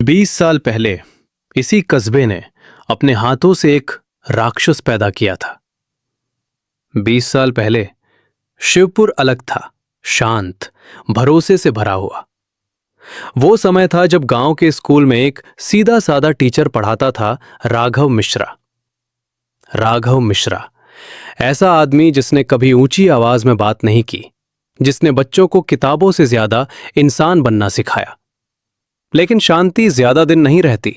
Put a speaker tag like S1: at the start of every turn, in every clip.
S1: 20 साल पहले इसी कस्बे ने अपने हाथों से एक राक्षस पैदा किया था। 20 साल पहले शिवपुर अलग था, शांत, भरोसे से भरा हुआ। वो समय था जब गांव के स्कूल में एक सीधा साधा टीचर पढ़ाता था, राघव मिश्रा। राघव मिश्रा, ऐसा आदमी जिसने कभी ऊंची आवाज में बात नहीं की, जिसने बच्चों को किताबों से ज्यादा इंसान बनना सिखाया। लेकिन शांति ज्यादा दिन नहीं रहती।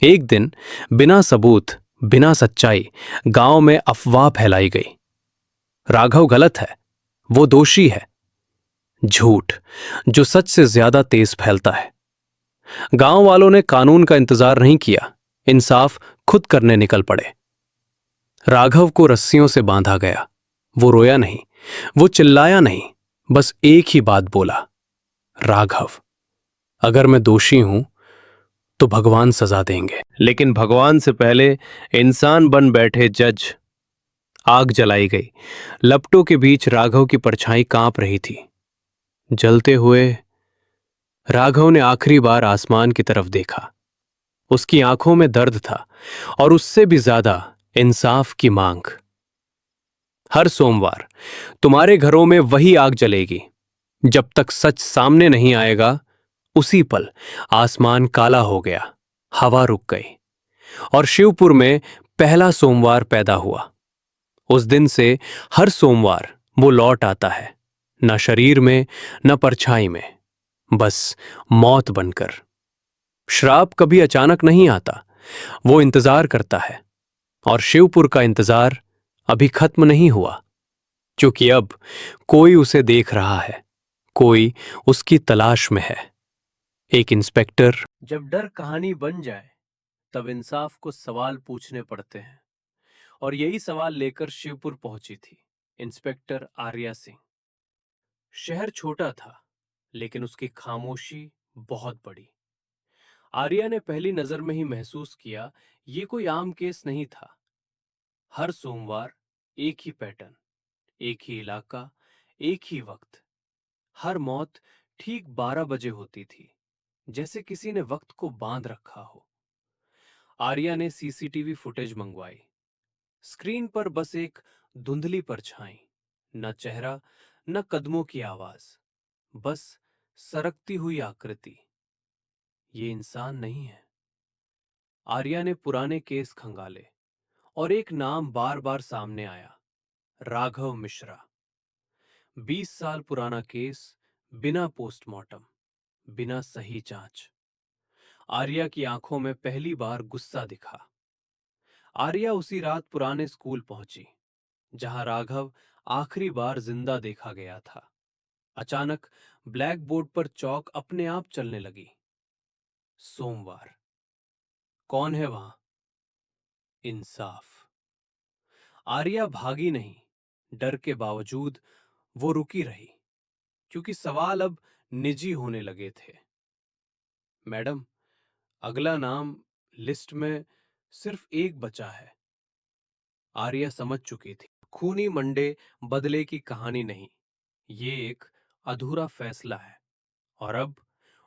S1: एक दिन बिना सबूत, बिना सच्चाई गांव में अफवाह फैलाई गई। राघव गलत है, वो दोषी है। झूठ जो सच से ज्यादा तेज फैलता है। गांव वालों ने कानून का इंतजार नहीं किया, इंसाफ खुद करने निकल पड़े। राघव को रस्सियों से बांधा गया। वो रोया नहीं, वो चिल्लाया नहीं, बस एक ही बात बोला, राघव, अगर मैं दोषी हूं तो भगवान सजा देंगे। लेकिन भगवान से पहले इंसान बन बैठे जज। आग जलाई गई। लपटों के बीच राघव की परछाई कांप रही थी। जलते हुए राघव ने आखिरी बार आसमान की तरफ देखा। उसकी आंखों में दर्द था और उससे भी ज्यादा इंसाफ की मांग। हर सोमवार तुम्हारे घरों में वही आग जलेगी। जब तक सच सामने नहीं आएगा, उसी पल आसमान काला हो गया, हवा रुक गई और शिवपुर में पहला सोमवार पैदा हुआ। उस दिन से हर सोमवार वो लौट आता है, न शरीर में न परछाई में, बस मौत बनकर। श्राप कभी अचानक नहीं आता, वो इंतजार करता है। और शिवपुर का इंतजार अभी खत्म नहीं हुआ, क्योंकि अब कोई उसे देख रहा है, कोई उसकी तलाश में है। एक इंस्पेक्टर। जब डर कहानी बन जाए तब इंसाफ को सवाल पूछने पड़ते हैं, और यही सवाल लेकर शिवपुर पहुंची थी इंस्पेक्टर आर्या सिंह। शहर छोटा था, लेकिन उसकी खामोशी बहुत बड़ी। आर्या ने पहली नजर में ही महसूस किया, ये कोई आम केस नहीं था। हर सोमवार एक ही पैटर्न, एक ही इलाका, एक ही वक्त। हर मौत ठीक 12 बजे होती थी, जैसे किसी ने वक्त को बांध रखा हो। आर्या ने सीसीटीवी फुटेज मंगवाई। स्क्रीन पर बस एक धुंधली परछाई, न चेहरा न कदमों की आवाज, बस सरकती हुई आकृति। ये इंसान नहीं है। आर्या ने पुराने केस खंगाले और एक नाम बार बार सामने आया, राघव मिश्रा। 20 साल पुराना केस, बिना पोस्टमार्टम, बिना सही जांच। आर्या की आंखों में पहली बार गुस्सा दिखा। आर्या उसी रात पुराने स्कूल पहुंची, जहां राघव आखिरी बार जिंदा देखा गया था। अचानक ब्लैक बोर्ड पर चौक अपने आप चलने लगी। सोमवार। कौन है वहां? इंसाफ। आर्या भागी नहीं, डर के बावजूद वो रुकी रही, क्योंकि सवाल अब निजी होने लगे थे। मैडम, अगला नाम लिस्ट में सिर्फ एक बचा है। आर्या समझ चुकी थी, खूनी मंडे बदले की कहानी नहीं, ये एक अधूरा फैसला है। और अब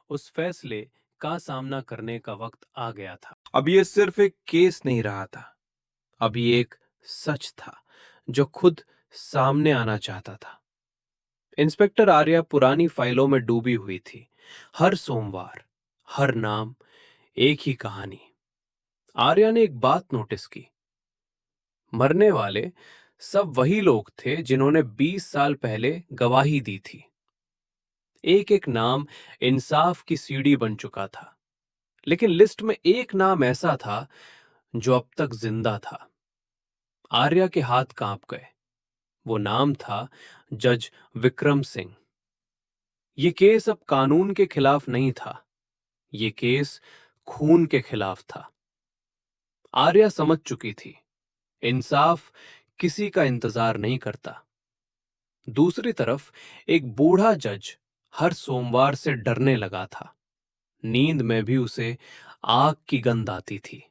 S1: उस फैसले का सामना करने का वक्त आ गया था। अब ये सिर्फ एक केस नहीं रहा था, अब ये एक सच था जो खुद सामने आना चाहता था। इंस्पेक्टर आर्या पुरानी फाइलों में डूबी हुई थी। हर सोमवार, हर नाम, एक ही कहानी। आर्या ने एक बात नोटिस की, मरने वाले सब वही लोग थे जिन्होंने 20 साल पहले गवाही दी थी। एक एक नाम इंसाफ की सीढ़ी बन चुका था, लेकिन लिस्ट में एक नाम ऐसा था जो अब तक जिंदा था। आर्या के हाथ कांप गए। वो नाम था जज विक्रम सिंह। ये केस अब कानून के खिलाफ नहीं था, ये केस खून के खिलाफ था। आर्या समझ चुकी थी, इंसाफ किसी का इंतजार नहीं करता। दूसरी तरफ एक बूढ़ा जज हर सोमवार से डरने लगा था। नींद में भी उसे आग की गंध आती थी।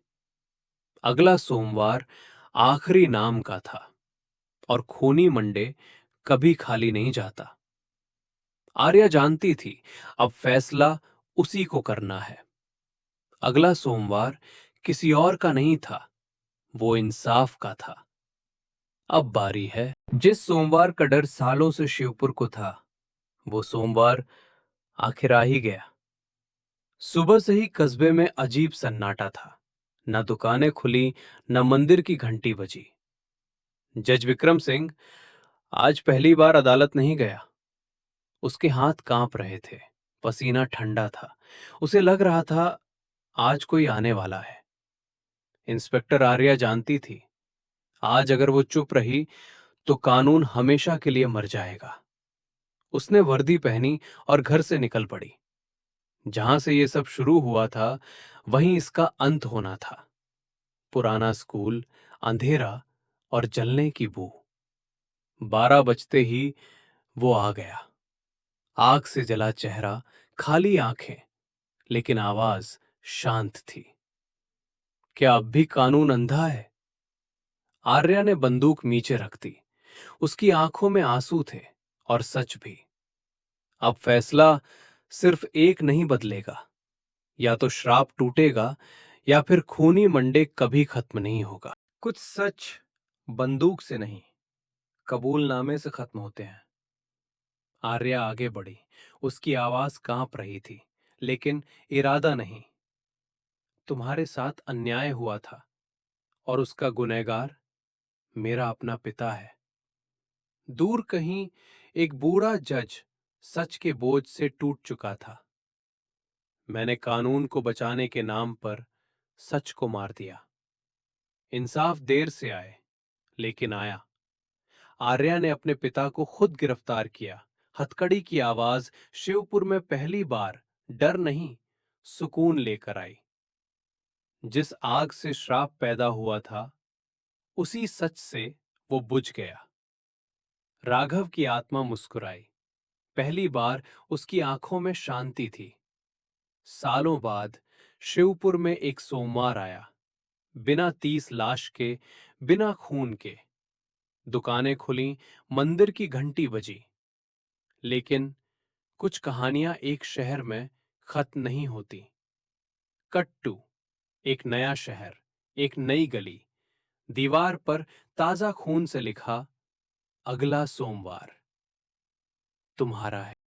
S1: अगला सोमवार आखिरी नाम का था, और खूनी मंडे कभी खाली नहीं जाता। आर्या जानती थी, अब फैसला उसी को करना है। अगला सोमवार किसी और का नहीं था, वो इंसाफ का था। अब बारी है। जिस सोमवार का डर सालों से शिवपुर को था, वो सोमवार आखिर आ ही गया। सुबह से ही कस्बे में अजीब सन्नाटा था। न दुकानें खुली, न मंदिर की घंटी बजी। जज विक्रम सिंह आज पहली बार अदालत नहीं गया। उसके हाथ कांप रहे थे, पसीना ठंडा था। उसे लग रहा था आज कोई आने वाला है। इंस्पेक्टर आर्या जानती थी, आज अगर वो चुप रही तो कानून हमेशा के लिए मर जाएगा। उसने वर्दी पहनी और घर से निकल पड़ी। जहां से ये सब शुरू हुआ था, वहीं इसका अंत होना था। पुराना स्कूल, अंधेरा और जलने की बू। 12 बजते ही वो आ गया। आग से जला चेहरा, खाली आंखें, लेकिन आवाज शांत थी। क्या अब भी कानून अंधा है? आर्या ने बंदूक नीचे रख दी। उसकी आंखों में आंसू थे और सच भी। अब फैसला सिर्फ एक नहीं बदलेगा। या तो श्राप टूटेगा या फिर खूनी मंडे कभी खत्म नहीं होगा। कुछ सच बंदूक से नहीं, कबूलनामे से खत्म होते हैं। आर्या आगे बढ़ी। उसकी आवाज कांप रही थी, लेकिन इरादा नहीं। तुम्हारे साथ अन्याय हुआ था और उसका गुनहगार मेरा अपना पिता है। दूर कहीं एक बूढ़ा जज सच के बोझ से टूट चुका था। मैंने कानून को बचाने के नाम पर सच को मार दिया। इंसाफ देर से आए, लेकिन आया। आर्या ने अपने पिता को खुद गिरफ्तार किया। हथकड़ी की आवाज शिवपुर में पहली बार डर नहीं, सुकून लेकर आई। जिस आग से श्राप पैदा हुआ था, उसी सच से वो बुझ गया। राघव की आत्मा मुस्कुराई। पहली बार उसकी आंखों में शांति थी। सालों बाद शिवपुर में एक सोमवार आया, बिना 30 लाश के, बिना खून के। दुकानें खुलीं, मंदिर की घंटी बजी। लेकिन कुछ कहानियां एक शहर में खत्म नहीं होती। कट टू एक नया शहर, एक नई गली। दीवार पर ताजा खून से लिखा, अगला सोमवार तुम्हारा है।